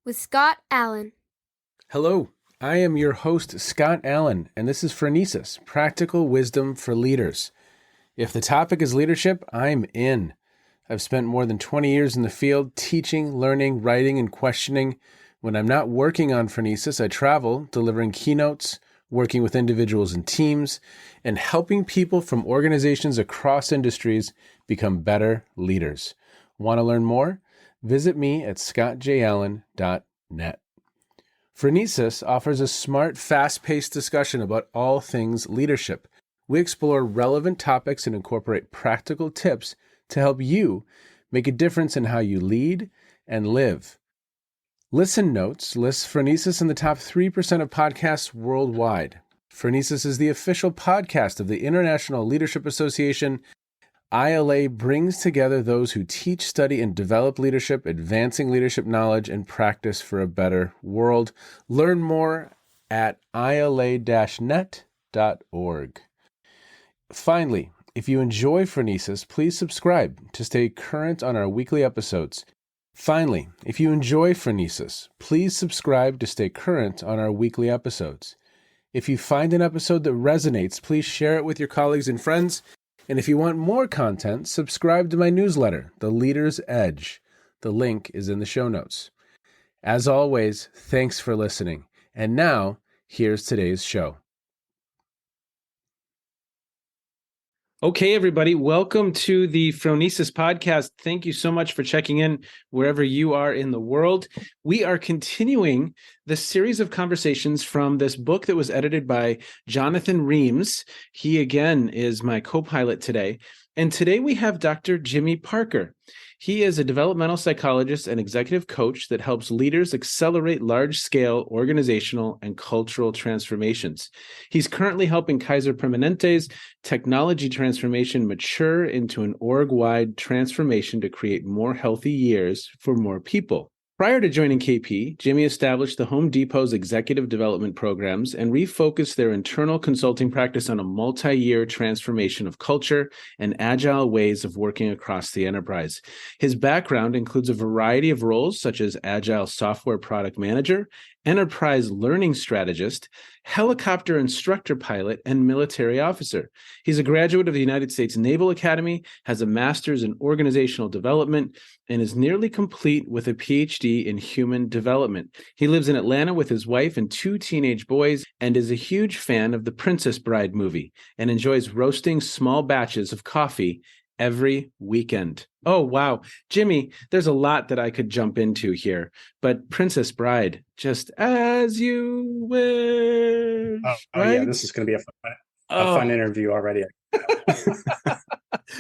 with Scott Allen. Hello, I am your host, Scott Allen, and this is Phronesis, Practical Wisdom for Leaders. If the topic is leadership, I'm in. I've spent more than 20 years in the field teaching, learning, writing, and questioning. When I'm not working on Phronesis, I travel, delivering keynotes, working with individuals and teams, and helping people from organizations across industries become better leaders. Want to learn more? Visit me at scottjallen.net. Phronesis offers a smart, fast-paced discussion about all things leadership. We explore relevant topics and incorporate practical tips to help you make a difference in how you lead and live. Listen Notes lists Phronesis in the top 3% of podcasts worldwide. Phronesis is the official podcast of the International Leadership Association. ILA brings together those who teach, study, and develop leadership, advancing leadership knowledge and practice for a better world. Learn more at ila-net.org. Finally, if you enjoy Phronesis, please subscribe to stay current on our weekly episodes. If you find an episode that resonates, please share it with your colleagues and friends. And if you want more content, subscribe to my newsletter, The Leader's Edge. The link is in the show notes. As always, thanks for listening. And now, here's today's show. Okay, everybody, welcome to the Phronesis podcast. Thank you so much for checking in wherever you are in the world. We are continuing the series of conversations from this book that was edited by Jonathan Reams. He, again, is my co-pilot today. And today we have Dr. Jimmy Parker. He is a developmental psychologist and executive coach that helps leaders accelerate large-scale organizational and cultural transformations. He's currently helping Kaiser Permanente's technology transformation mature into an org-wide transformation to create more healthy years for more people. Prior to joining KP, Jimmy established the Home Depot's executive development programs and refocused their internal consulting practice on a multi-year transformation of culture and agile ways of working across the enterprise. His background includes a variety of roles such as agile software product manager, enterprise learning strategist, helicopter instructor pilot, and military officer. He's a graduate of the United States Naval Academy, has a master's in organizational development, and is nearly complete with a Ph.D. in human development. He lives in Atlanta with his wife and 2 teenage boys and is a huge fan of the Princess Bride movie and enjoys roasting small batches of coffee every weekend. Oh, wow. Jimmy, there's a lot that I could jump into here, but Princess Bride, just as you wish. Right? Yeah, this is going to be a fun interview already.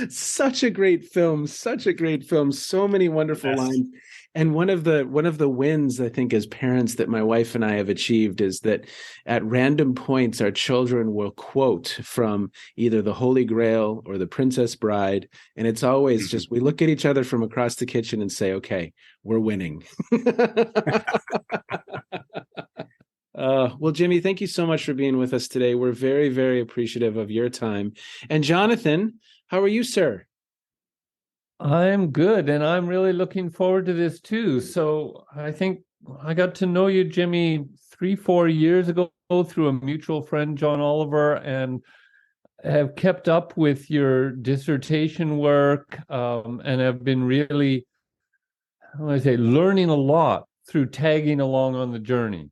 Such a great film, so many wonderful lines. And one of the wins, I think, as parents that my wife and I have achieved is that at random points, our children will quote from either the Holy Grail or the Princess Bride. And it's always just, we look at each other from across the kitchen and say, okay, we're winning. Well, Jimmy, thank you so much for being with us today. We're very, very appreciative of your time. And Jonathan, how are you, sir? I'm good, and I'm really looking forward to this too. So I think I got to know you, Jimmy, 3-4 years ago through a mutual friend, John Oliver, and have kept up with your dissertation work and have been really, learning a lot through tagging along on the journey.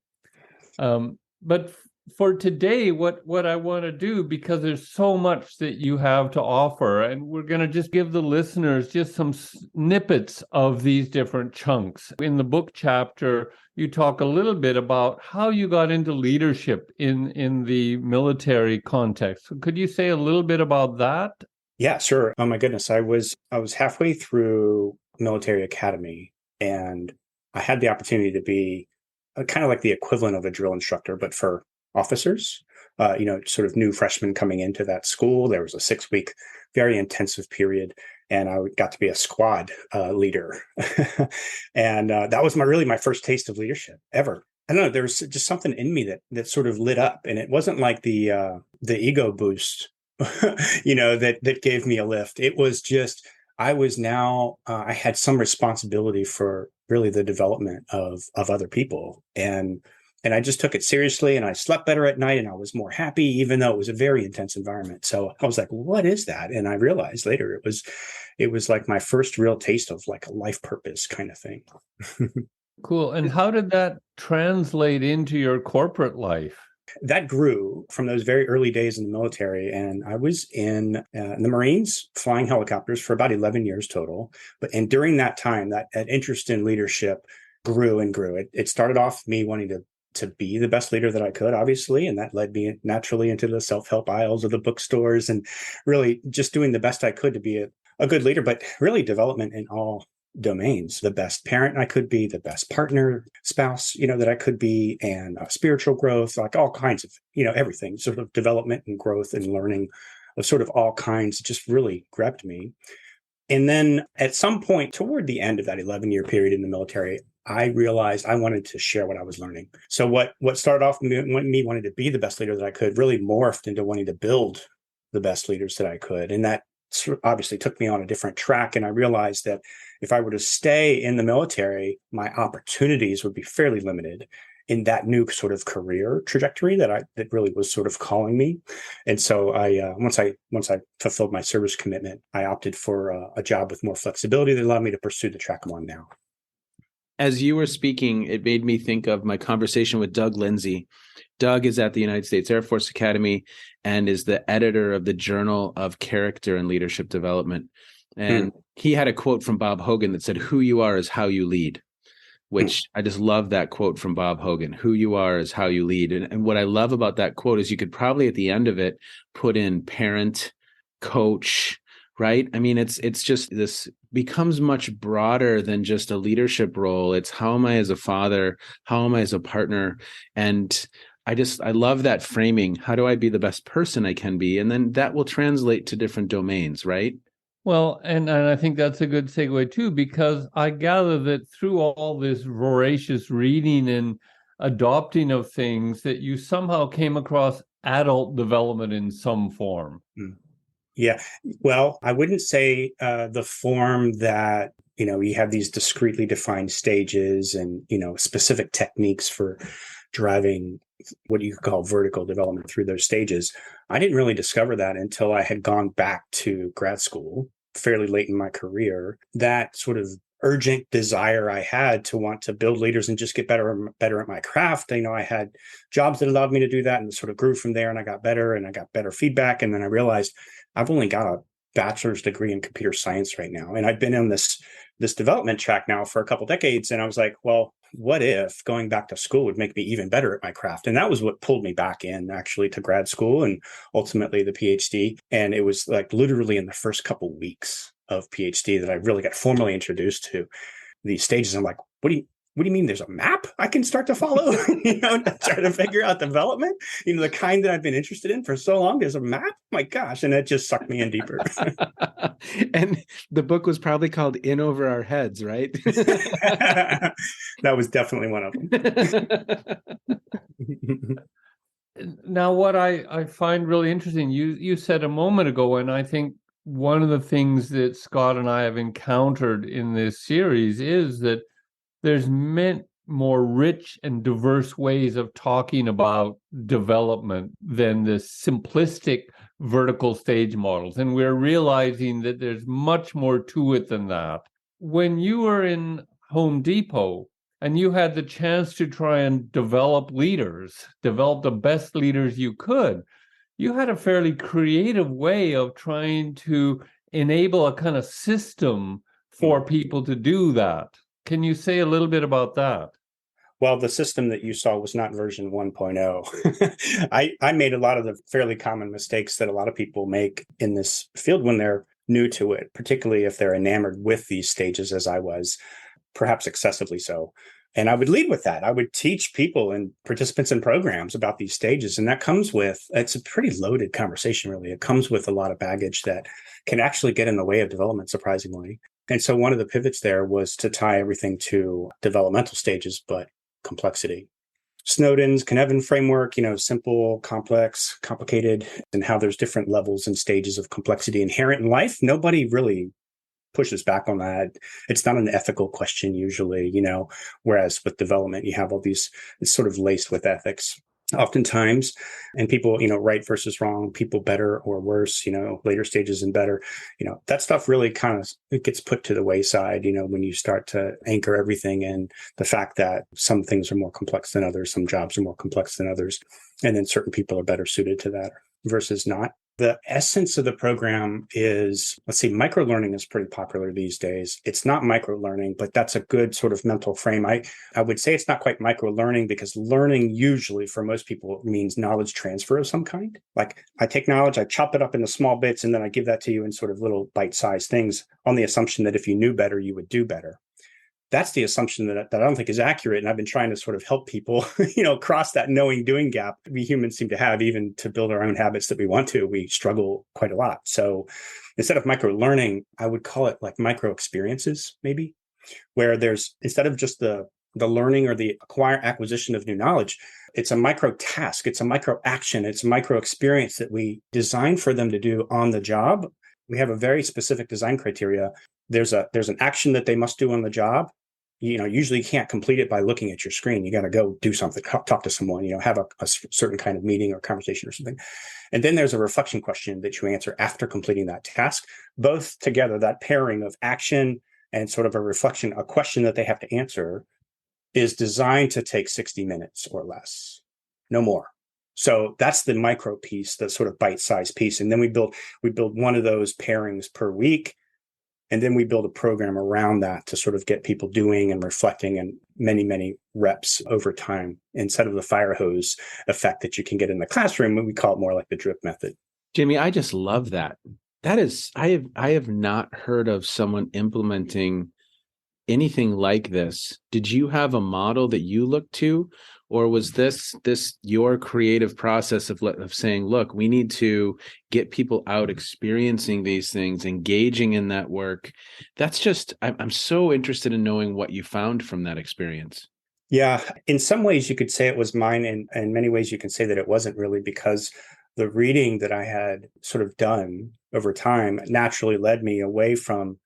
But for today, what I want to do, because there's so much that you have to offer, and we're going to just give the listeners just some snippets of these different chunks. In the book chapter, you talk a little bit about how you got into leadership in the military context. Could you say a little bit about that? Yeah, sure. Oh my goodness. I was halfway through military academy, and I had the opportunity to be kind of like the equivalent of a drill instructor, but for officers, sort of new freshmen coming into that school. There was a 6-week, very intensive period, and I got to be a squad leader. And that was my first taste of leadership ever. I don't know, there was just something in me that sort of lit up, and it wasn't like the ego boost, that gave me a lift. It was just, I had some responsibility for really the development of other people. And I just took it seriously, and I slept better at night, and I was more happy, even though it was a very intense environment. So I was like, what is that? And I realized later it was like my first real taste of like a life purpose kind of thing. Cool. And how did that translate into your corporate life? That grew from those very early days in the military. And I was in the Marines flying helicopters for about 11 years total. And during that time, that interest in leadership grew and grew. It started off me wanting to be the best leader that I could, obviously. And that led me naturally into the self-help aisles of the bookstores and really just doing the best I could to be a good leader, but really development in all domains, the best parent I could be, the best partner, spouse, that I could be, and spiritual growth, like all kinds of, everything, sort of development and growth and learning of sort of all kinds just really grabbed me. And then at some point toward the end of that 11-year period in the military, I realized I wanted to share what I was learning. So what started off me wanting to be the best leader that I could really morphed into wanting to build the best leaders that I could. And that obviously took me on a different track. And I realized that if I were to stay in the military, my opportunities would be fairly limited in that new sort of career trajectory that really was sort of calling me. And so I once I fulfilled my service commitment, I opted for a job with more flexibility that allowed me to pursue the track I'm on now. As you were speaking, it made me think of my conversation with Doug Lindsay. Doug is at the United States Air Force Academy and is the editor of the Journal of Character and Leadership Development. And he had a quote from Bob Hogan that said, "Who you are is how you lead," which I just love that quote from Bob Hogan. Who you are is how you lead. And what I love about that quote is you could probably at the end of it put in parent, coach, right? I mean, it's just this becomes much broader than just a leadership role. It's how am I as a father? How am I as a partner? And I love that framing. How do I be the best person I can be? And then that will translate to different domains, right? Well, and I think that's a good segue too, because I gather that through all this voracious reading and adopting of things that you somehow came across adult development in some form. Yeah. Well, I wouldn't say the form that, you have these discretely defined stages and, specific techniques for driving what you could call vertical development through those stages. I didn't really discover that until I had gone back to grad school fairly late in my career. That sort of urgent desire I had to want to build leaders and just get better at my craft. I had jobs that allowed me to do that and sort of grew from there, and I got better and I got better feedback. And then I realized I've only got a bachelor's degree in computer science right now. And I've been on this development track now for a couple of decades. And I was like, well, what if going back to school would make me even better at my craft? And that was what pulled me back in actually to grad school and ultimately the PhD. And it was like literally in the first couple of weeks of PhD that I really got formally introduced to these stages. I'm like, what do you mean there's a map I can start to follow, to try to figure out development, the kind that I've been interested in for so long. There's a map. My gosh. And it just sucked me in deeper. And the book was probably called In Over Our Heads, right? That was definitely one of them. Now, what I find really interesting, you said a moment ago, and I think one of the things that Scott and I have encountered in this series is that there's more rich and diverse ways of talking about development than the simplistic vertical stage models. And we're realizing that there's much more to it than that. When you were in Home Depot and you had the chance to try and develop the best leaders you could, you had a fairly creative way of trying to enable a kind of system for people to do that. Can you say a little bit about that? Well, the system that you saw was not version 1.0. I made a lot of the fairly common mistakes that a lot of people make in this field when they're new to it, particularly if they're enamored with these stages, as I was, perhaps excessively so. And I would lead with that. I would teach people and participants in programs about these stages. And that comes with, it's a pretty loaded conversation, really. It comes with a lot of baggage that can actually get in the way of development, surprisingly. And so one of the pivots there was to tie everything to developmental stages, but complexity. Snowden's Cynefin framework, simple, complex, complicated, and how there's different levels and stages of complexity inherent in life. Nobody really pushes back on that. It's not an ethical question usually, whereas with development, you have all these, it's sort of laced with ethics oftentimes, and people, right versus wrong, people better or worse, later stages and better, that stuff really kind of, it gets put to the wayside, when you start to anchor everything in the fact that some things are more complex than others, some jobs are more complex than others, and then certain people are better suited to that versus not. The essence of the program is, let's see, microlearning is pretty popular these days. It's not microlearning, but that's a good sort of mental frame. I would say it's not quite microlearning because learning usually for most people means knowledge transfer of some kind. Like I take knowledge, I chop it up into small bits, and then I give that to you in sort of little bite-sized things on the assumption that if you knew better, you would do better. That's the assumption that I don't think is accurate. And I've been trying to sort of help people, cross that knowing doing gap we humans seem to have, even to build our own habits that we want to. We struggle quite a lot. So instead of micro learning, I would call it like micro experiences, maybe, where there's, instead of just the learning or the acquisition of new knowledge, it's a micro task, it's a micro action, it's a micro experience that we design for them to do on the job. We have a very specific design criteria. There's an action that they must do on the job. Usually you can't complete it by looking at your screen. You got to go do something, talk to someone, have a certain kind of meeting or conversation or something. And then there's a reflection question that you answer after completing that task. Both together, that pairing of action and sort of a reflection, a question that they have to answer, is designed to take 60 minutes or less, no more. So that's the micro piece, the sort of bite-sized piece. And then we build one of those pairings per week. And then we build a program around that to sort of get people doing and reflecting and many, many reps over time instead of the fire hose effect that you can get in the classroom. We call it more like the drip method. Jimmy, I just love that. That is, I have not heard of someone implementing anything like this. Did you have a model that you looked to, or was this your creative process of saying, look, we need to get people out experiencing these things, engaging in that work? That's just, I'm so interested in knowing what you found from that experience. Yeah, in some ways you could say it was mine, and in many ways you can say that it wasn't really, because the reading that I had sort of done over time naturally led me away from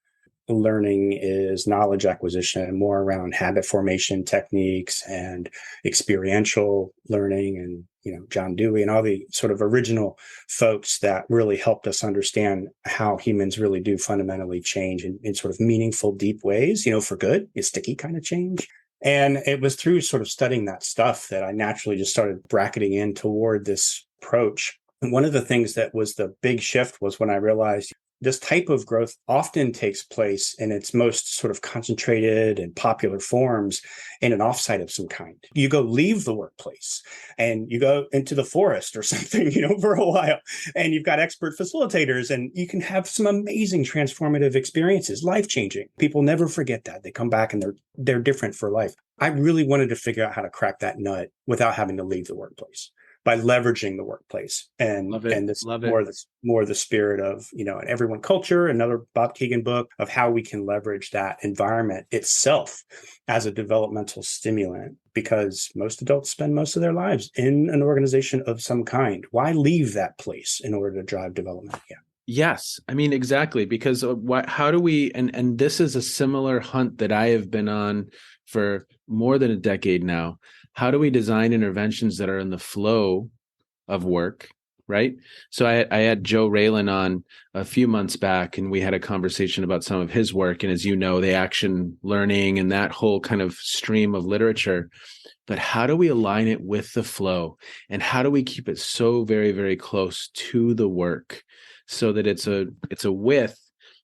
learning is knowledge acquisition and more around habit formation techniques and experiential learning, and John Dewey and all the sort of original folks that really helped us understand how humans really do fundamentally change in sort of meaningful, deep ways, for good, a sticky kind of change. And it was through sort of studying that stuff that I naturally just started bracketing in toward this approach. And one of the things that was the big shift was when I realized this type of growth often takes place in its most sort of concentrated and popular forms in an offsite of some kind. You go leave the workplace and you go into the forest or something, for a while, and you've got expert facilitators, and you can have some amazing transformative experiences, life-changing. People never forget that. They come back and they're different for life. I really wanted to figure out how to crack that nut without having to leave the workplace, by leveraging the workplace. And this more the spirit of, an everyone culture, another Bob Keegan book, of how we can leverage that environment itself as a developmental stimulant, because most adults spend most of their lives in an organization of some kind. Why leave that place in order to drive development? Yeah. Yes. I mean, exactly. Because how do we, and this is a similar hunt that I have been on for more than a decade now. How do we design interventions that are in the flow of work, right? So I had Joe Raylan on a few months back, and we had a conversation about some of his work. And as you know, the action learning and that whole kind of stream of literature. But how do we align it with the flow? And how do we keep it so very, very close to the work so that it's a with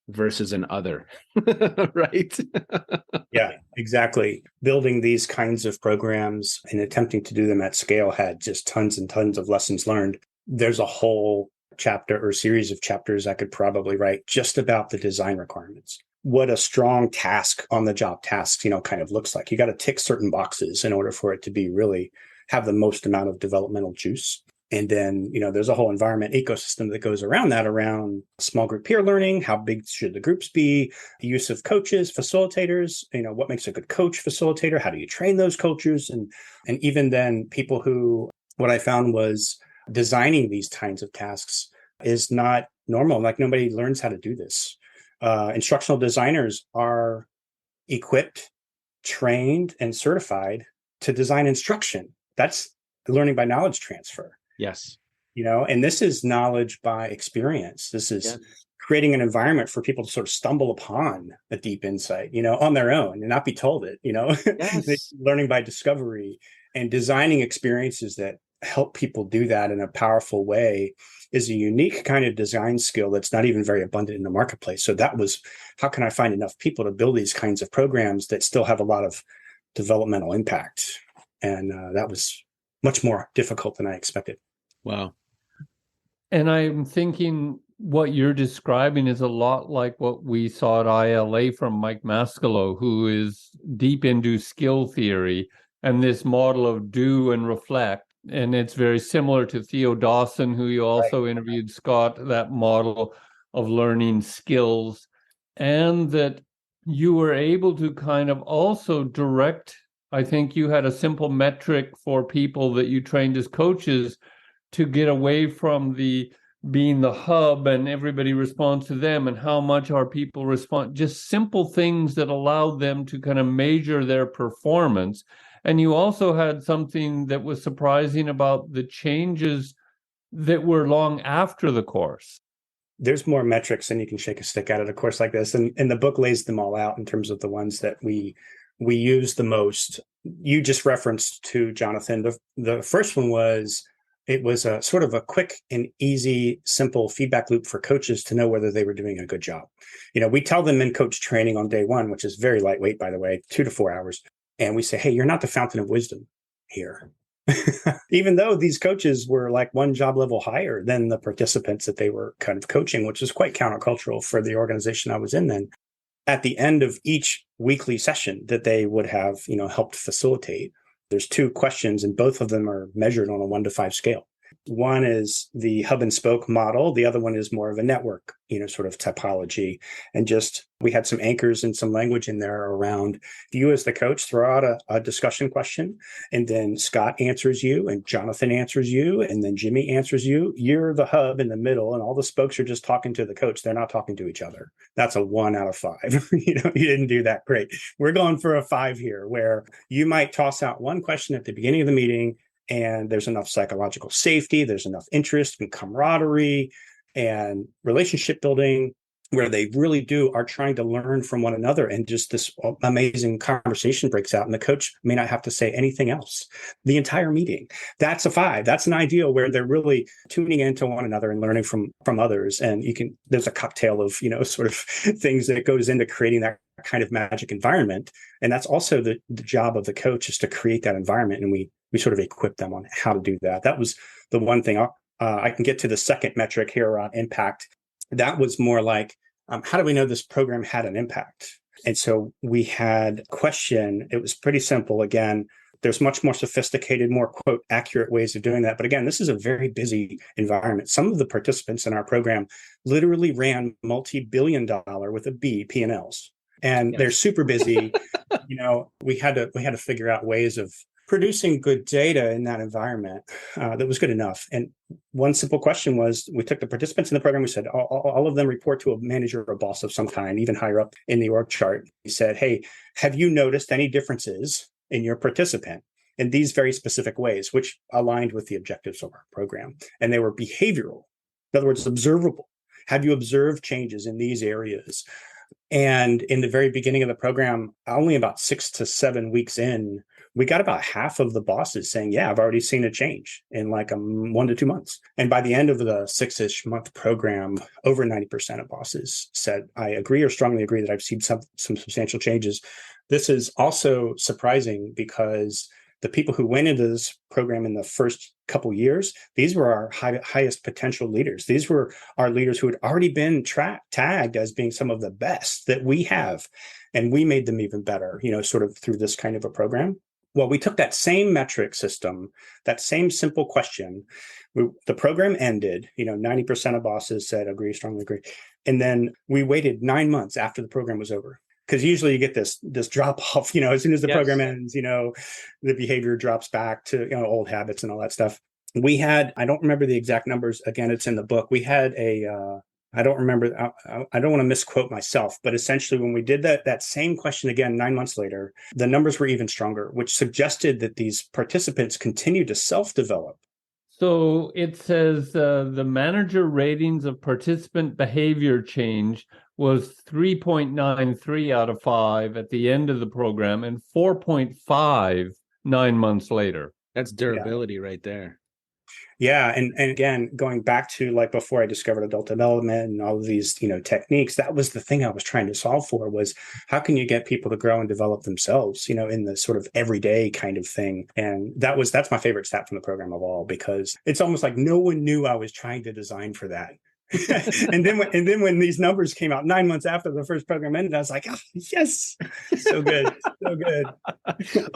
versus an other, right? Yeah, exactly. Building these kinds of programs and attempting to do them at scale had just tons and tons of lessons learned. There's a whole chapter or series of chapters I could probably write just about the design requirements. What a strong task on the job tasks, kind of looks like. You got to tick certain boxes in order for it to be really have the most amount of developmental juice. And then, there's a whole environment ecosystem that goes around that, around small group peer learning. How big should the groups be? The use of coaches, facilitators, what makes a good coach facilitator? How do you train those coaches? And even then people who, what I found was designing these kinds of tasks is not normal. Like nobody learns how to do this. Instructional designers are equipped, trained, and certified to design instruction. That's learning by knowledge transfer. Yes. And this is knowledge by experience. This is creating an environment for people to sort of stumble upon a deep insight, on their own and not be told it, Yes. learning by discovery and designing experiences that help people do that in a powerful way is a unique kind of design skill that's not even very abundant in the marketplace. So that was, how can I find enough people to build these kinds of programs that still have a lot of developmental impact? And that was much more difficult than I expected. Wow. And I'm thinking what you're describing is a lot like what we saw at ILA from Mike Mascolo, who is deep into skill theory and this model of do and reflect. And it's very similar to Theo Dawson, who you also interviewed, Scott, that model of learning skills. And that you were able to kind of also direct, I think you had a simple metric for people that you trained as coaches to get away from being the hub and everybody responds to them and how much our people respond, just simple things that allow them to kind of measure their performance. And you also had something that was surprising about the changes that were long after the course. There's more metrics than you can shake a stick at a course like this. And the book lays them all out in terms of the ones that we use the most. You just referenced to Jonathan. The first one was, it was a sort of a quick and easy, simple feedback loop for coaches to know whether they were doing a good job. We tell them in coach training on day one, which is very lightweight, by the way, 2 to 4 hours. And we say, hey, you're not the fountain of wisdom here. Even though these coaches were like one job level higher than the participants that they were kind of coaching, which was quite countercultural for the organization I was in then. At the end of each weekly session that they would have, helped facilitate, there's 2 questions and both of them are measured on a 1 to 5 scale. One is the hub and spoke model. The other one is more of a network, sort of typology. And just, we had some anchors and some language in there around you as the coach, throw out a discussion question, and then Scott answers you and Jonathan answers you, and then Jimmy answers you. You're the hub in the middle and all the spokes are just talking to the coach. They're not talking to each other. That's a 1 out of 5. You didn't do that great. We're going for a 5 here, where you might toss out one question at the beginning of the meeting, and there's enough psychological safety, there's enough interest and camaraderie and relationship building where they really are trying to learn from one another. And just this amazing conversation breaks out and the coach may not have to say anything else the entire meeting. That's a 5. That's an ideal where they're really tuning into one another and learning from others. And there's a cocktail of, sort of things that goes into creating that kind of magic environment. And that's also the job of the coach, is to create that environment. And we sort of equip them on how to do that. That was the one thing. I can get to the second metric here on impact. That was more like, how do we know this program had an impact? And so we had a question. It was pretty simple. Again, there's much more sophisticated, more, quote, accurate ways of doing that. But again, this is a very busy environment. Some of the participants in our program literally ran multi-billion-dollar with a B P&Ls. And they're super busy. We had to figure out ways of producing good data in that environment that was good enough. And one simple question was, we took the participants in the program, we said, all of them report to a manager or a boss of some kind, even higher up in the org chart. We said, hey, have you noticed any differences in your participant in these very specific ways, which aligned with the objectives of our program? And they were behavioral. In other words, observable. Have you observed changes in these areas? And in the very beginning of the program, only about 6 to 7 weeks in, we got about half of the bosses saying, yeah, I've already seen a change in like 1 to 2 months. And by the end of the 6-ish month program, over 90% of bosses said, I agree or strongly agree that I've seen some substantial changes. This is also surprising because the people who went into this program in the first couple years, these were our highest potential leaders. These were our leaders who had already been tagged as being some of the best that we have. And we made them even better, sort of through this kind of a program. Well, we took that same metric system, that same simple question. The program ended, 90% of bosses said, agree, strongly agree. And then we waited 9 months after the program was over. Because usually you get this drop off, as soon as the program ends, the behavior drops back to old habits and all that stuff. We had, I don't remember the exact numbers. Again, it's in the book. We had a I don't remember. I don't want to misquote myself, but essentially when we did that same question again 9 months later, the numbers were even stronger, which suggested that these participants continue to self-develop. So it says the manager ratings of participant behavior change was 3.93 out of 5 at the end of the program and 4.5 9 months later. That's durability right there. Yeah. And again, going back to like before I discovered adult development and all of these, techniques, that was the thing I was trying to solve for, was how can you get people to grow and develop themselves, in the sort of everyday kind of thing. And that's my favorite stat from the program of all, because it's almost like no one knew I was trying to design for that. and then when these numbers came out 9 months after the first program ended, I was like, oh, yes, so good, so good.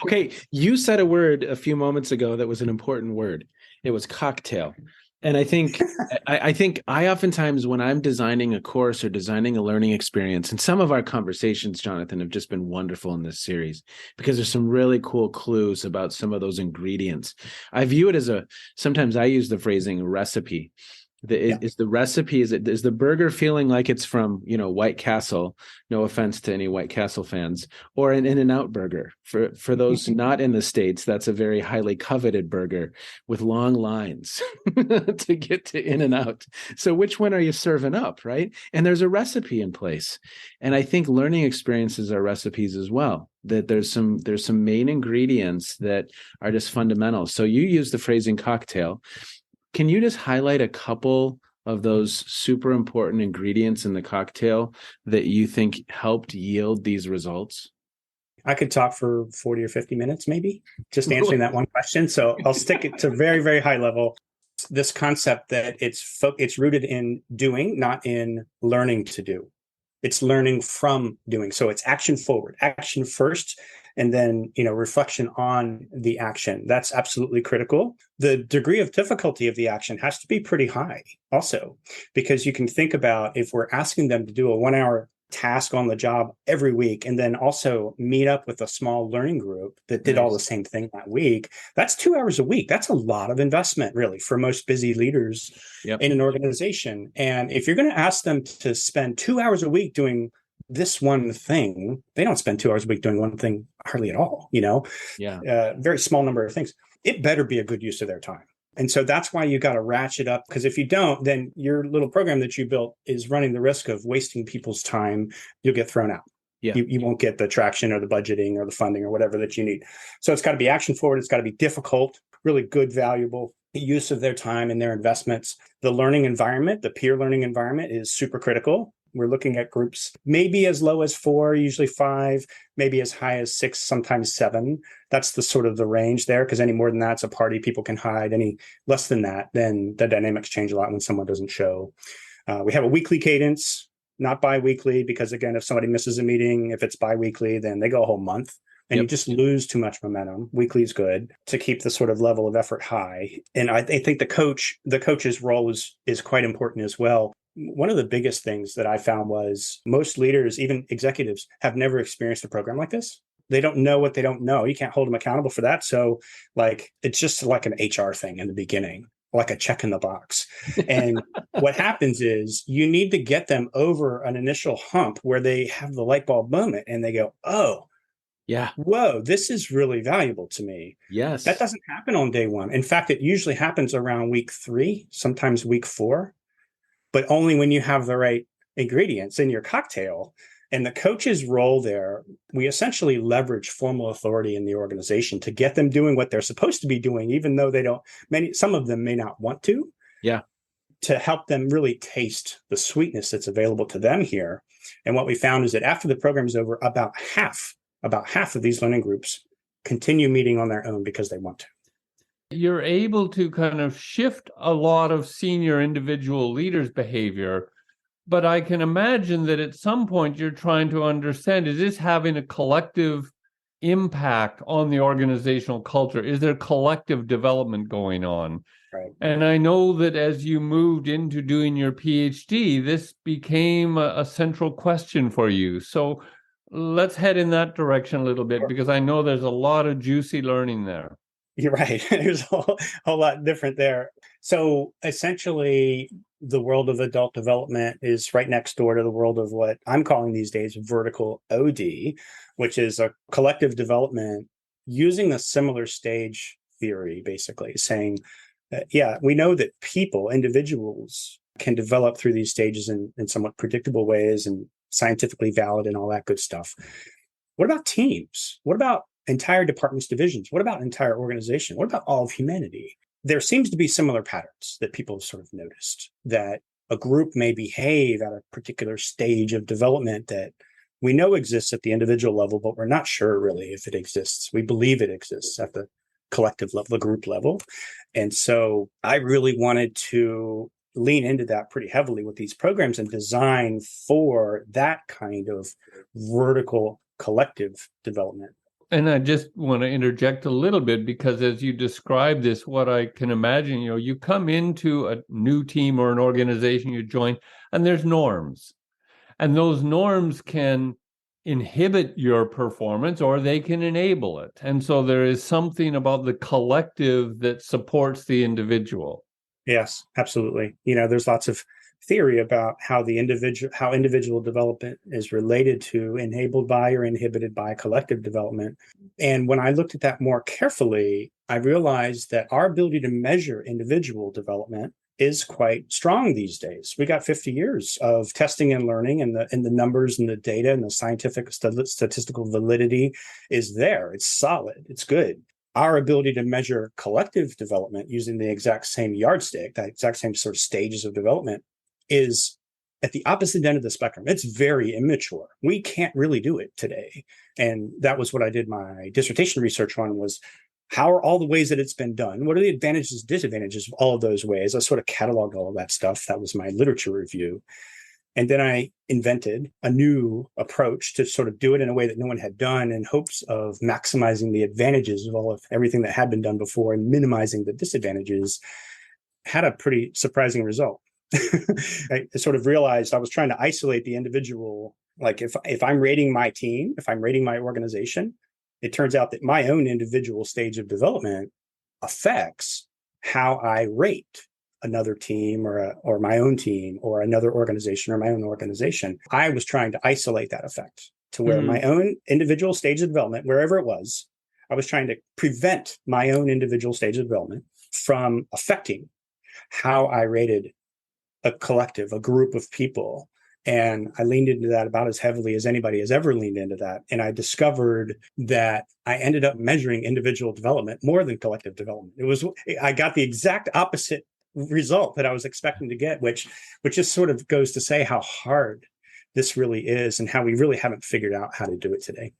Okay, you said a word a few moments ago that was an important word. It was cocktail. And I think I oftentimes, when I'm designing a course or designing a learning experience, and some of our conversations, Jonathan, have just been wonderful in this series because there's some really cool clues about some of those ingredients. I view it as sometimes I use the phrasing recipe. Is the recipe, is the burger feeling like it's from, White Castle? No offense to any White Castle fans, or an In-N-Out burger. For those not in the States, that's a very highly coveted burger with long lines to get to In-N-Out. So which one are you serving up, right? And there's a recipe in place. And I think learning experiences are recipes as well. That there's some main ingredients that are just fundamental. So you use the phrasing cocktail. Can you just highlight a couple of those super important ingredients in the cocktail that you think helped yield these results? I could talk for 40 or 50 minutes, maybe, just answering that one question. So I'll stick it to very, very high level. This concept that it's rooted in doing, not in learning to do. It's learning from doing. So it's action forward, action first, and then, reflection on the action. That's absolutely critical. The degree of difficulty of the action has to be pretty high also, because you can think about if we're asking them to do a 1-hour task on the job every week, and then also meet up with a small learning group that did all the same thing that week, that's 2 hours a week. That's a lot of investment, really, for most busy leaders in an organization. And if you're going to ask them to spend 2 hours a week doing this one thing, they don't spend 2 hours a week doing one thing hardly at all, very small number of things. It better be a good use of their time. And so that's why you got to ratchet up, because if you don't, then your little program that you built is running the risk of wasting people's time. You'll get thrown out. Yeah. You won't get the traction or the budgeting or the funding or whatever that you need. So it's got to be action forward. It's got to be difficult, really good, valuable use of their time and their investments. The learning environment, the peer learning environment, is super critical. We're looking at groups maybe as low as 4, usually 5, maybe as high as 6, sometimes 7. That's the sort of the range there, because any more than that's a party people can hide. Any less than that, then the dynamics change a lot when someone doesn't show. We have a weekly cadence, not bi-weekly, because again, if somebody misses a meeting, if it's bi-weekly, then they go a whole month. And you just lose too much momentum. Weekly is good to keep the sort of level of effort high. And I think the coach's role is quite important as well. One of the biggest things that I found was most leaders, even executives, have never experienced a program like this. They don't know what they don't know. You can't hold them accountable for that. So it's just like an HR thing in the beginning, like a check in the box. And what happens is you need to get them over an initial hump where they have the light bulb moment and they go, oh, yeah, whoa, this is really valuable to me. Yes. That doesn't happen on day one. In fact, it usually happens around week 3, sometimes week 4. But only when you have the right ingredients in your cocktail. And the coach's role there, we essentially leverage formal authority in the organization to get them doing what they're supposed to be doing, even though some of them may not want to. Yeah. To help them really taste the sweetness that's available to them here. And what we found is that after the program is over, about half of these learning groups continue meeting on their own because they want to. You're able to kind of shift a lot of senior individual leaders' behavior, but I can imagine that at some point you're trying to understand, is this having a collective impact on the organizational culture? Is there collective development going on? Right. And I know that as you moved into doing your Ph.D., this became a central question for you. So let's head in that direction a little bit, because I know there's a lot of juicy learning there. You're right. There's a whole lot different there. So essentially, the world of adult development is right next door to the world of what I'm calling these days vertical OD, which is a collective development using a similar stage theory, basically saying that, yeah, we know that individuals can develop through these stages in somewhat predictable ways and scientifically valid and all that good stuff. What about teams? What about entire departments, divisions? What about entire organization? What about all of humanity? There seems to be similar patterns that people have sort of noticed, that a group may behave at a particular stage of development that we know exists at the individual level, but we're not sure really if it exists. We believe it exists at the collective level, the group level. And so I really wanted to lean into that pretty heavily with these programs and design for that kind of vertical collective development. And I just want to interject a little bit, because as you describe this, what I can imagine, you come into a new team or an organization you join, and there's norms. And those norms can inhibit your performance or they can enable it. And so there is something about the collective that supports the individual. Yes, absolutely. There's lots of theory about how individual development is related to, enabled by, or inhibited by collective development. And when I looked at that more carefully, I realized that our ability to measure individual development is quite strong these days. We got 50 years of testing and learning, and the numbers and the data and the scientific statistical validity is there. It's solid. It's good. Our ability to measure collective development using the exact same yardstick, that exact same sort of stages of development, is at the opposite end of the spectrum. It's very immature. We can't really do it today. And that was what I did my dissertation research on, was how are all the ways that it's been done? What are the advantages, disadvantages of all of those ways? I sort of cataloged all of that stuff. That was my literature review. And then I invented a new approach to sort of do it in a way that no one had done, in hopes of maximizing the advantages of everything that had been done before and minimizing the disadvantages. Had a pretty surprising result. I sort of realized I was trying to isolate the individual. Like if I'm rating my team, if I'm rating my organization, it turns out that my own individual stage of development affects how I rate another team or my own team or another organization or my own organization. I was trying to isolate that effect to where my own individual stage of development, wherever it was, I was trying to prevent my own individual stage of development from affecting how I rated a collective, a group of people. And I leaned into that about as heavily as anybody has ever leaned into that. And I discovered that I ended up measuring individual development more than collective development. I got the exact opposite result that I was expecting to get, which just sort of goes to say how hard this really is and how we really haven't figured out how to do it today.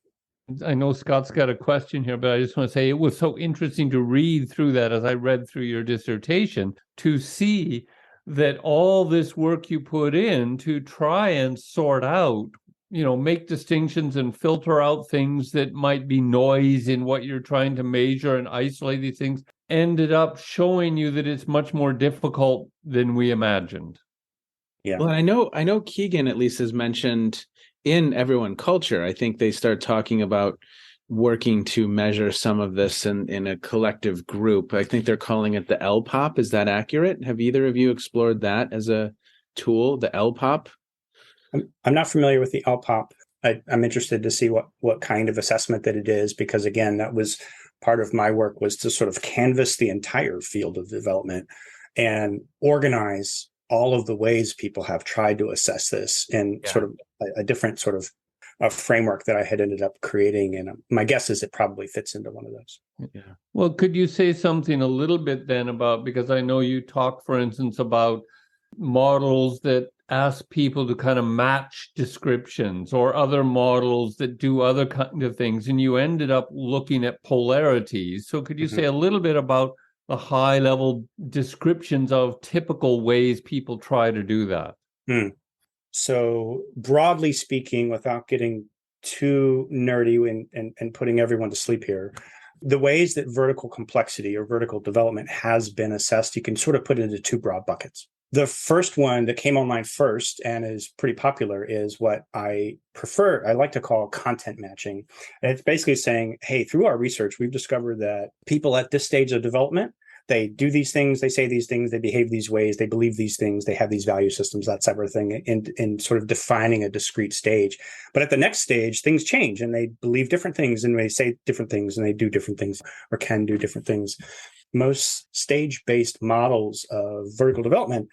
I know Scott's got a question here, but I just want to say it was so interesting to read through that as I read through your dissertation, to see that all this work you put in to try and sort out, make distinctions and filter out things that might be noise in what you're trying to measure and isolate these things, ended up showing you that it's much more difficult than we imagined. Yeah. Well, I know Keegan at least has mentioned in Everyone Culture, I think they start talking about working to measure some of this in a collective group. I think they're calling it the LPOP. Is that accurate? Have either of you explored that as a tool, the LPOP? I'm not familiar with the LPOP. I'm interested to see what kind of assessment that it is, because again, that was part of my work, was to sort of canvas the entire field of development and organize all of the ways people have tried to assess this in sort of a different sort of a framework that I had ended up creating. And my guess is it probably fits into one of those. Yeah. Well, could you say something a little bit then about, because I know you talk, for instance, about models that ask people to kind of match descriptions, or other models that do other kind of things, and you ended up looking at polarities. So could you say a little bit about the high level descriptions of typical ways people try to do that? So broadly speaking, without getting too nerdy and putting everyone to sleep here, the ways that vertical complexity or vertical development has been assessed, you can sort of put it into two broad buckets. The first one that came online first and is pretty popular is what I like to call content matching. And it's basically saying, hey, through our research, we've discovered that people at this stage of development, They do these things, they say these things, they behave these ways, they believe these things, they have these value systems, that type of thing, in sort of defining a discrete stage. But at the next stage, things change and they believe different things and they say different things and they do different things or can do different things. Most stage-based models of vertical development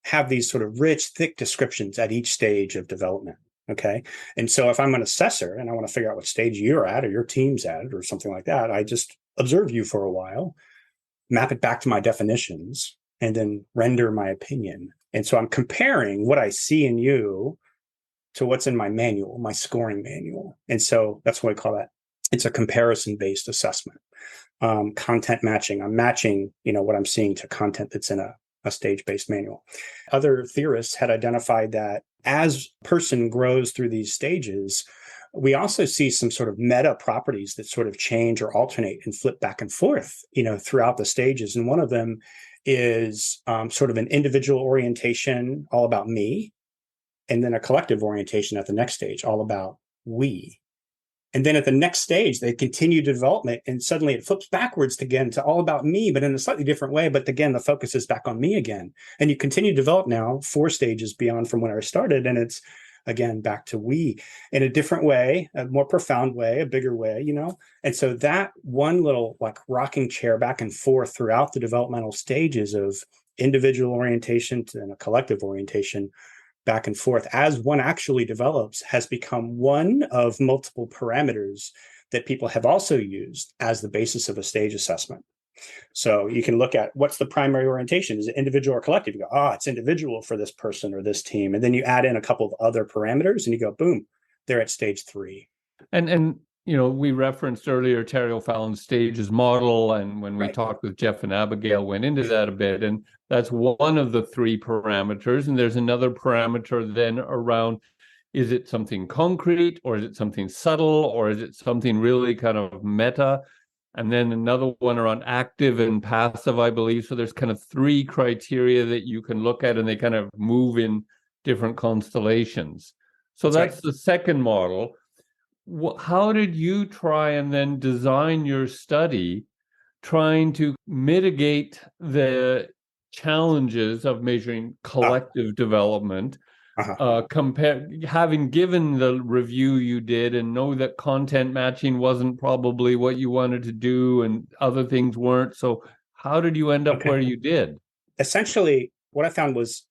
have these sort of rich, thick descriptions at each stage of development. Okay. And so if I'm an assessor and I want to figure out what stage you're at or your team's at or something like that, I just observe you for a while, map it back to my definitions, and then render my opinion. And so I'm comparing what I see in you to what's in my manual, my scoring manual. And so that's what I call that. It's a comparison-based assessment. Content matching. I'm matching, what I'm seeing to content that's in a stage-based manual. Other theorists had identified that as a person grows through these stages, we also see some sort of meta properties that sort of change or alternate and flip back and forth, throughout the stages. And one of them is sort of an individual orientation, all about me, and then a collective orientation at the next stage, all about we. And then at the next stage, they continue development, and suddenly it flips backwards again to all about me, but in a slightly different way. But again, the focus is back on me again. And you continue to develop now 4 stages beyond from when I started. And it's, again, back to we in a different way, a more profound way, a bigger way, And so that one little like rocking chair back and forth throughout the developmental stages of individual orientation and a collective orientation, back and forth as one actually develops, has become one of multiple parameters that people have also used as the basis of a stage assessment. So you can look at what's the primary orientation. Is it individual or collective? You go, it's individual for this person or this team. And then you add in a couple of other parameters and you go, boom, they're at stage 3. And we referenced earlier Terry O'Fallon's stages model, and when we Right. talked with Jeff and Abigail, went into that a bit, and that's one of the 3 parameters. And there's another parameter then around, is it something concrete, or is it something subtle, or is it something really kind of meta? And then another one around active and passive, I believe. So there's kind of 3 criteria that you can look at, and they kind of move in different constellations. So that's right. The second model. How did you try and then design your study trying to mitigate the challenges of measuring collective development, having given the review you did and know that content matching wasn't probably what you wanted to do and other things weren't? So how did you end up where you did? Essentially, what I found was,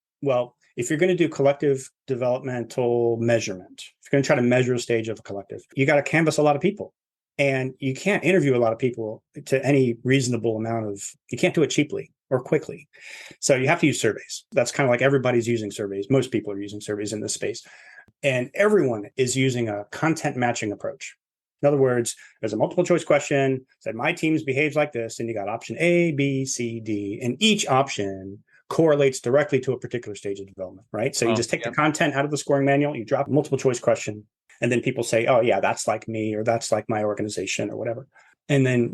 if you're going to do collective developmental measurement, if you're going to try to measure a stage of a collective, you got to canvass a lot of people. And you can't interview a lot of people to any reasonable amount you can't do it cheaply or quickly. So you have to use surveys. That's kind of like everybody's using surveys. Most people are using surveys in this space. And everyone is using a content matching approach. In other words, there's a multiple choice question, said my teams behaves like this, and you got option A, B, C, D, and each option correlates directly to a particular stage of development, right? So you just take the content out of the scoring manual, you drop a multiple choice question, and then people say, oh yeah, that's like me, or that's like my organization, or whatever. And then,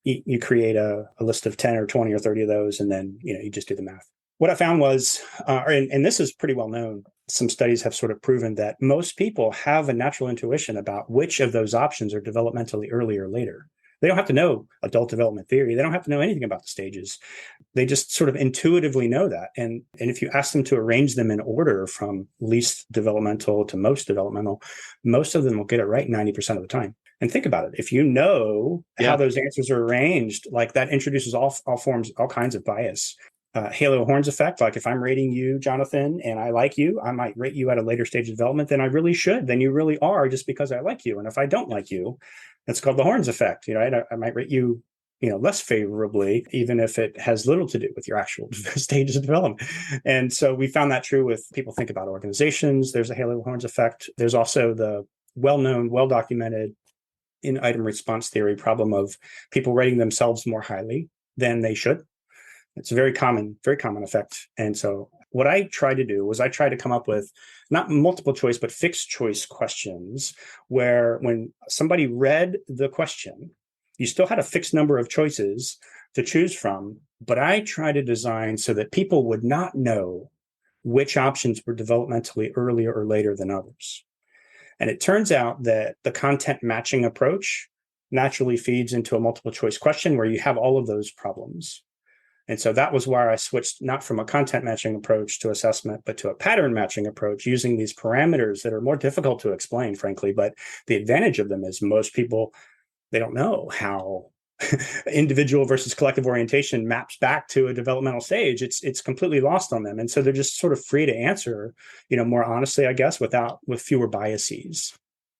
you create a list of 10 or 20 or 30 of those, and then, you just do the math. What I found was, and this is pretty well known, some studies have sort of proven that most people have a natural intuition about which of those options are developmentally early or later. They don't have to know adult development theory. They don't have to know anything about the stages. They just sort of intuitively know that. And if you ask them to arrange them in order from least developmental to most developmental, most of them will get it right 90% of the time. And think about it. If you know how those answers are arranged, like that introduces all kinds of bias. Halo horns effect, like if I'm rating you, Jonathan, and I like you, I might rate you at a later stage of development than I really should, than you really are, just because I like you. And if I don't like you, that's called the horns effect. I might rate you, less favorably, even if it has little to do with your actual stages of development. And so we found that true with people think about organizations. There's a halo horns effect. There's also the well-known, well-documented in item response theory problem of people rating themselves more highly than they should. It's a very common effect. And so what I tried to do was I tried to come up with not multiple choice, but fixed choice questions where when somebody read the question, you still had a fixed number of choices to choose from. But I tried to design so that people would not know which options were developmentally earlier or later than others. And it turns out that the content matching approach naturally feeds into a multiple choice question where you have all of those problems. And so that was where I switched not from a content matching approach to assessment, but to a pattern matching approach using these parameters that are more difficult to explain, frankly. But the advantage of them is most people, they don't know how individual versus collective orientation maps back to a developmental stage. It's completely lost on them. And so they're just sort of free to answer, more honestly, I guess, with fewer biases.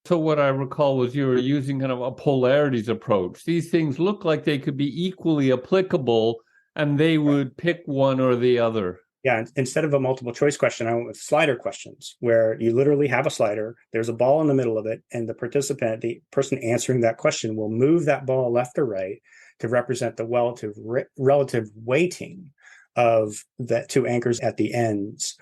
So what I recall was you were using kind of a polarities approach. These things look like they could be equally applicable, and they would pick one or the other. Yeah, instead of a multiple choice question, I went with slider questions, where you literally have a slider, there's a ball in the middle of it, and the person answering that question will move that ball left or right to represent the relative weighting of the two anchors at the ends.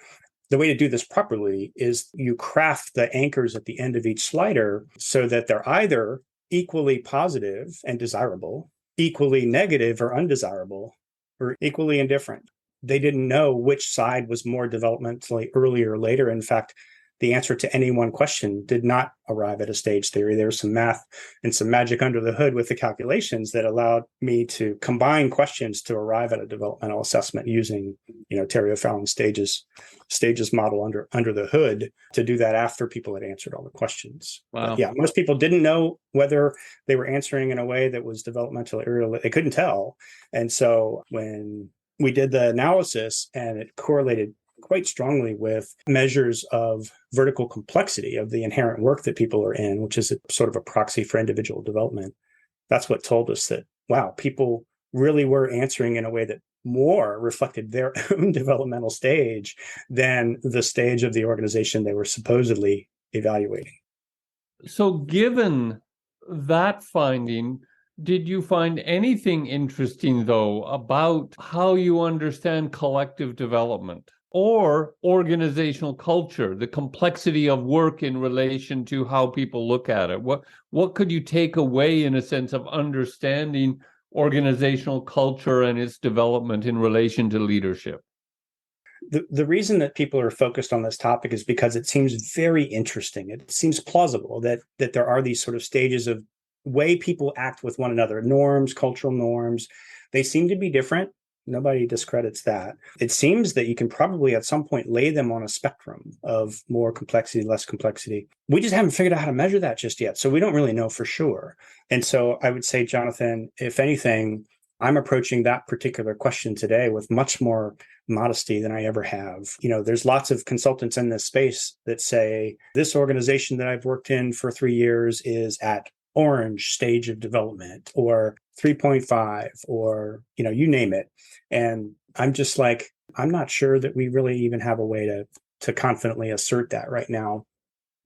The way to do this properly is you craft the anchors at the end of each slider so that they're either equally positive and desirable, equally negative or undesirable, or equally indifferent. They didn't know which side was more developmentally earlier or later. In fact, the answer to any one question did not arrive at a stage theory. There was some math and some magic under the hood with the calculations that allowed me to combine questions to arrive at a developmental assessment using, Terry O'Fallon's stages model under the hood to do that after people had answered all the questions. Wow. But yeah, most people didn't know whether they were answering in a way that was developmentally earlier. They couldn't tell. And so when we did the analysis and it correlated quite strongly with measures of vertical complexity of the inherent work that people are in, which is sort of a proxy for individual development. That's what told us that, wow, people really were answering in a way that more reflected their own developmental stage than the stage of the organization they were supposedly evaluating. So given that finding, did you find anything interesting, though, about how you understand collective development or organizational culture, the complexity of work in relation to how people look at it? What could you take away, in a sense, of understanding organizational culture and its development in relation to leadership? The reason that people are focused on this topic is because it seems very interesting. It seems plausible that there are these sort of stages of way people act with one another, norms, cultural norms. They seem to be different. Nobody discredits that. It seems that you can probably at some point lay them on a spectrum of more complexity, less complexity. We just haven't figured out how to measure that just yet. So we don't really know for sure. And so I would say, Jonathan, if anything, I'm approaching that particular question today with much more modesty than I ever have. There's lots of consultants in this space that say this organization that I've worked in for 3 years is at orange stage of development or 3.5 or, you name it. And I'm just like, I'm not sure that we really even have a way to confidently assert that right now.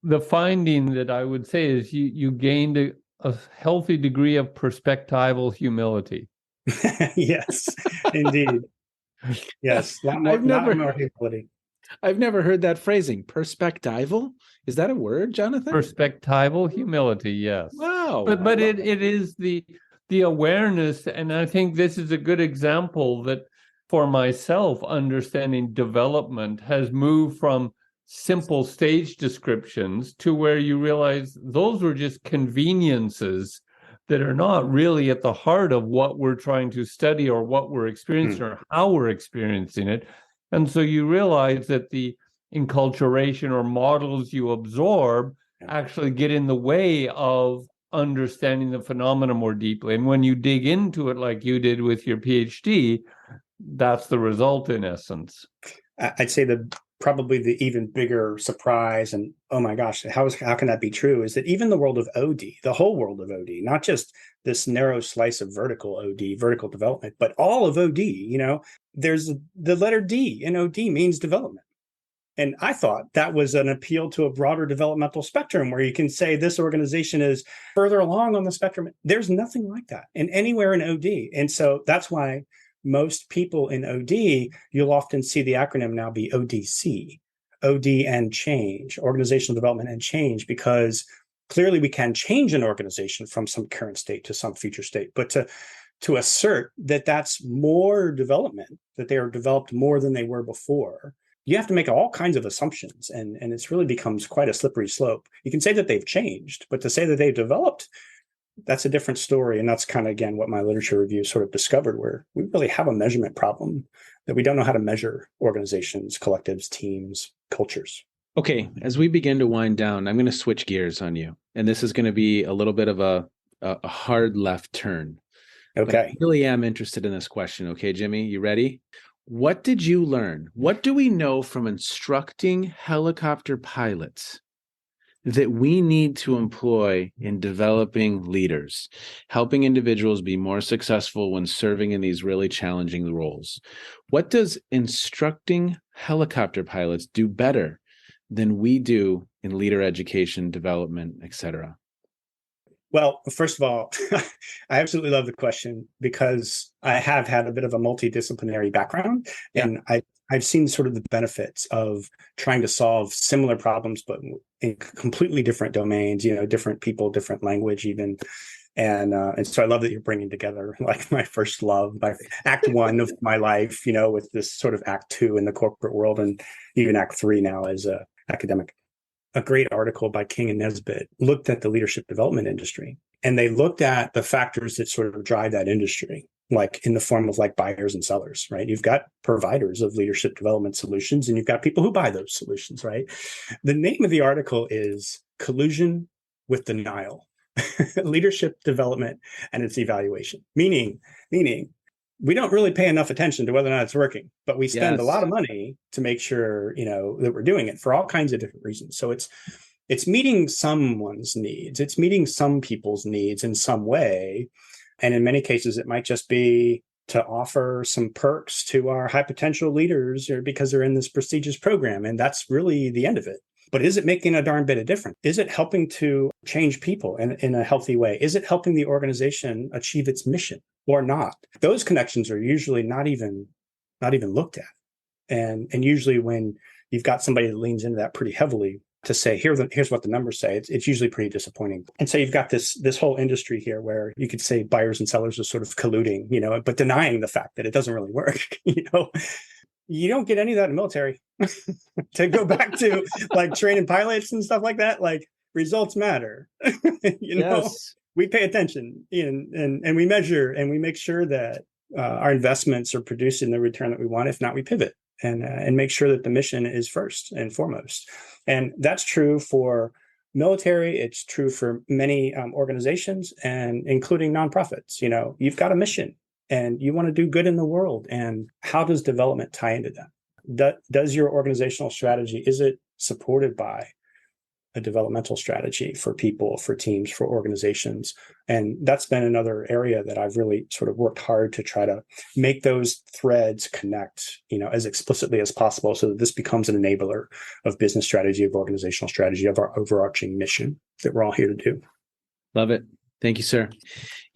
The finding that I would say is you gained a healthy degree of perspectival humility. Yes, indeed. Yes. I've never more humility. I've never heard that phrasing. Perspectival? Is that a word, Jonathan? Perspectival humility, yes. Wow. But it is the awareness, and I think this is a good example that for myself, understanding development has moved from simple stage descriptions to where you realize those were just conveniences that are not really at the heart of what we're trying to study or what we're experiencing or how we're experiencing it. And so you realize that the enculturation or models you absorb actually get in the way of understanding the phenomena more deeply. And when you dig into it like you did with your PhD, that's the result in essence. I'd say probably the even bigger surprise and, oh my gosh, how can that be true, is that even the world of OD, the whole world of OD, not just this narrow slice of vertical OD, vertical development, but all of OD, there's the letter D in OD means development. And I thought that was an appeal to a broader developmental spectrum where you can say this organization is further along on the spectrum. There's nothing like that anywhere in OD. And so that's why most people in OD, you'll often see the acronym now be ODC, OD and change, organizational development and change, because clearly we can change an organization from some current state to some future state. But to assert that that's more development, that they are developed more than they were before, you have to make all kinds of assumptions. And it's really becomes quite a slippery slope. You can say that they've changed, but to say that they've developed, that's a different story. And that's kind of, again, what my literature review sort of discovered, where we really have a measurement problem, that we don't know how to measure organizations, collectives, teams, cultures. Okay, as we begin to wind down, I'm going to switch gears on you. And this is going to be a little bit of a hard left turn. But I Okay. really am interested in this question. Okay, Jimmy, you ready? What did you learn? What do we know from instructing helicopter pilots that we need to employ in developing leaders, helping individuals be more successful when serving in these really challenging roles? What does instructing helicopter pilots do better than we do in leader education, development, etc.? Well, first of all, I absolutely love the question because I have had a bit of a multidisciplinary background, and I've seen sort of the benefits of trying to solve similar problems, but in completely different domains, different people, different language even. And so I love that you're bringing together like my first love, my act one of my life, with this sort of act two in the corporate world, and even act three now as a academic. A great article by King and Nesbitt looked at the leadership development industry, and they looked at the factors that sort of drive that industry, like in the form of like buyers and sellers, right? You've got providers of leadership development solutions, and you've got people who buy those solutions, right? The name of the article is Collusion with Denial, Leadership Development and its Evaluation, meaning we don't really pay enough attention to whether or not it's working, but we spend a lot of money to make sure, that we're doing it for all kinds of different reasons. So it's meeting someone's needs. It's meeting some people's needs in some way. And in many cases, it might just be to offer some perks to our high potential leaders or because they're in this prestigious program. And that's really the end of it. But is it making a darn bit of difference? Is it helping to change people in a healthy way? Is it helping the organization achieve its mission or not? Those connections are usually not even looked at. And usually when you've got somebody that leans into that pretty heavily to say, here's what the numbers say, it's usually pretty disappointing. And so you've got this whole industry here where you could say buyers and sellers are sort of colluding, but denying the fact that it doesn't really work. You don't get any of that in the military. To go back to like training pilots and stuff like that, like results matter. We pay attention and we measure and we make sure that our investments are producing the return that we want. If not, we pivot and make sure that the mission is first and foremost. And that's true for military. It's true for many organizations, and including nonprofits. You've got a mission and you want to do good in the world. And how does development tie into that? Does your organizational strategy, is it supported by a developmental strategy for people, for teams, for organizations? And that's been another area that I've really sort of worked hard to try to make those threads connect, as explicitly as possible, so that this becomes an enabler of business strategy, of organizational strategy, of our overarching mission that we're all here to do. Love it. Thank you, sir.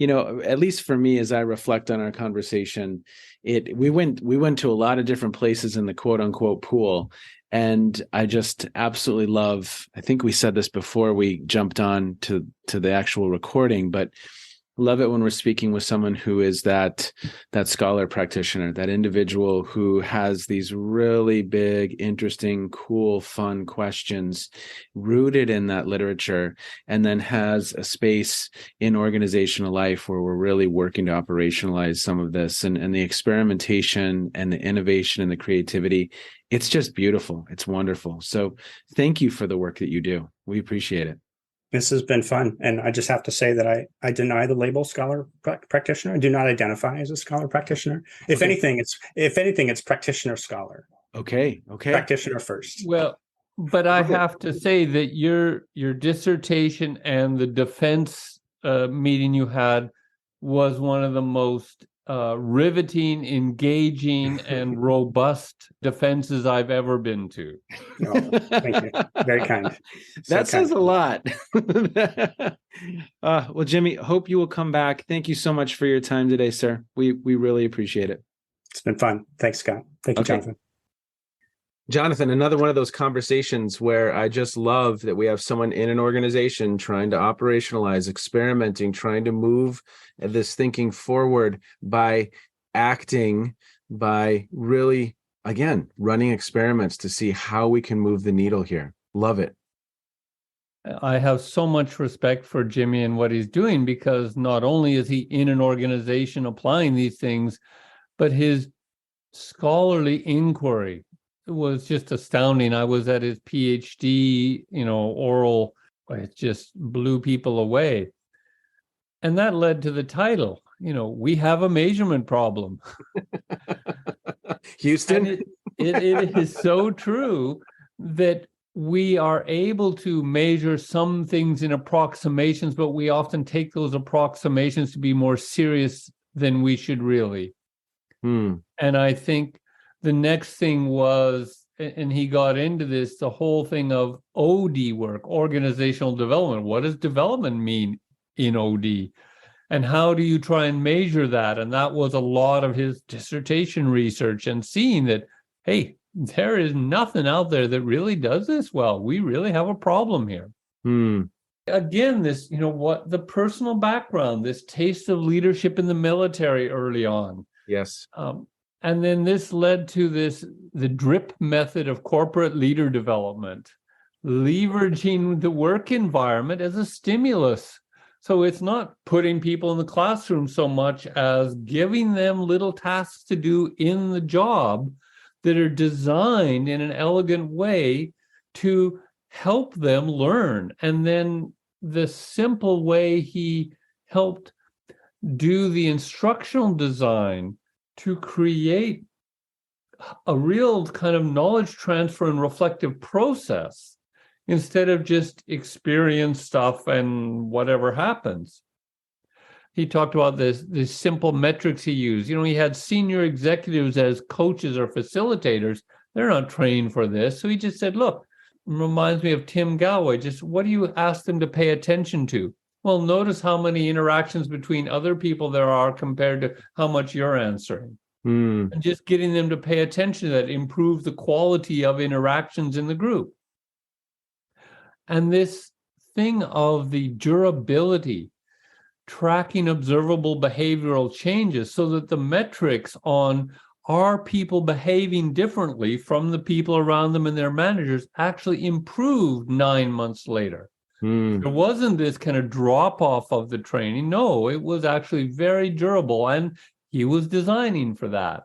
At least for me, as I reflect on our conversation, we went to a lot of different places in the quote unquote pool. And I just absolutely love, I think we said this before we jumped on to the actual recording, but love it when we're speaking with someone who is that scholar practitioner, that individual who has these really big, interesting, cool, fun questions rooted in that literature, and then has a space in organizational life where we're really working to operationalize some of this and the experimentation and the innovation and the creativity. It's just beautiful. It's wonderful. So thank you for the work that you do. We appreciate it. This has been fun. And I just have to say that I deny the label scholar practitioner. I do not identify as a scholar practitioner. If anything, it's practitioner scholar. Okay. Practitioner first. Well, but I have to say that your dissertation and the defense meeting you had was one of the most riveting, engaging, and robust defenses I've ever been to. Oh, thank you. Very kind. That says a lot. Well, Jimmy, hope you will come back. Thank you so much for your time today, sir. We really appreciate it. It's been fun. Thanks, Scott. Thank you, Jonathan. Jonathan, another one of those conversations where I just love that we have someone in an organization trying to operationalize, experimenting, trying to move this thinking forward by acting, by really, again, running experiments to see how we can move the needle here. Love it. I have so much respect for Jimmy and what he's doing, because not only is he in an organization applying these things, but his scholarly inquiry was just astounding. I was at his Ph.D, oral. It just blew people away. And that led to the title, we have a measurement problem. Houston. And it is so true that we are able to measure some things in approximations, but we often take those approximations to be more serious than we should really. And I think the next thing was, and he got into this, the whole thing of OD work, organizational development. What does development mean in OD? And how do you try and measure that? And that was a lot of his dissertation research, and seeing that, hey, there is nothing out there that really does this well. We really have a problem here. Again, this, what the personal background, this taste of leadership in the military early on. Yes. And then this led to the DRIP method of corporate leader development, leveraging the work environment as a stimulus. So it's not putting people in the classroom so much as giving them little tasks to do in the job that are designed in an elegant way to help them learn. And then the simple way he helped do the instructional design to create a real kind of knowledge transfer and reflective process, instead of just experience stuff and whatever happens. He talked about these simple metrics he used. He had senior executives as coaches or facilitators. They're not trained for this. So he just said, look, it reminds me of Tim Galloway. Just what do you ask them to pay attention to? Well, notice how many interactions between other people there are compared to how much you're answering. And just getting them to pay attention to that improves the quality of interactions in the group. And this thing of the durability, tracking observable behavioral changes, so that the metrics on are people behaving differently from the people around them and their managers actually improved 9 months later. There wasn't this kind of drop off of the training. No, it was actually very durable, and he was designing for that.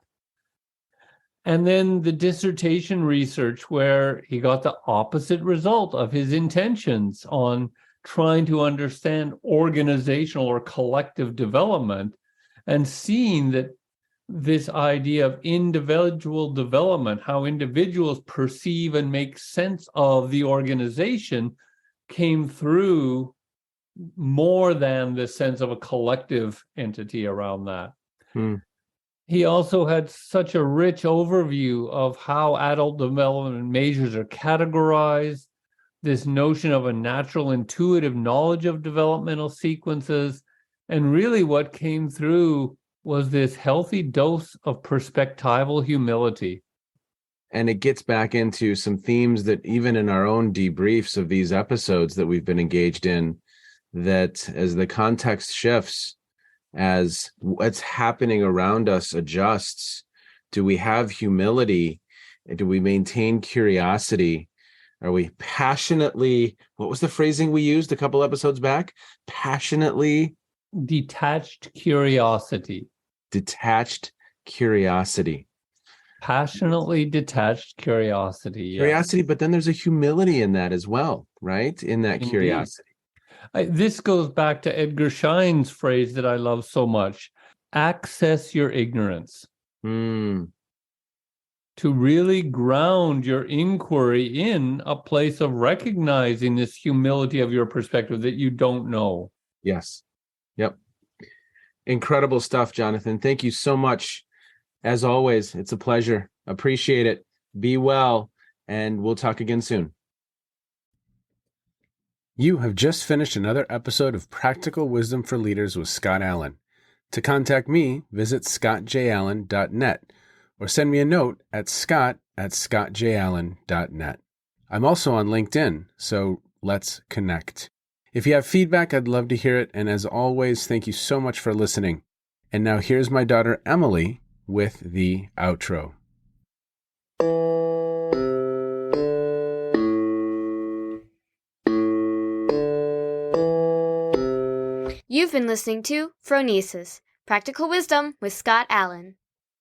And then the dissertation research, where he got the opposite result of his intentions on trying to understand organizational or collective development, and seeing that this idea of individual development, how individuals perceive and make sense of the organization, came through more than the sense of a collective entity around that. He also had such a rich overview of how adult development measures are categorized, this notion of a natural intuitive knowledge of developmental sequences, and really what came through was this healthy dose of perspectival humility. And it gets back into some themes that even in our own debriefs of these episodes that we've been engaged in, that as the context shifts, as what's happening around us adjusts, do we have humility? Do we maintain curiosity? Are we passionately, what was the phrasing we used a couple episodes back? Passionately detached curiosity. Detached curiosity. Passionately detached curiosity. Yes. Curiosity, but then there's a humility in that as well, right? In that Indeed. Curiosity. This goes back to Edgar Schein's phrase that I love so much: access your ignorance. To really ground your inquiry in a place of recognizing this humility of your perspective that you don't know. Yes. Yep. Incredible stuff, Jonathan. Thank you so much. As always, it's a pleasure. Appreciate it. Be well, and we'll talk again soon. You have just finished another episode of Practical Wisdom for Leaders with Scott Allen. To contact me, visit scottjallen.net or send me a note at scott@scottjallen.net. I'm also on LinkedIn, so let's connect. If you have feedback, I'd love to hear it. And as always, thank you so much for listening. And now here's my daughter, Emily, with the outro. You've been listening to Phronesis, Practical Wisdom with Scott Allen.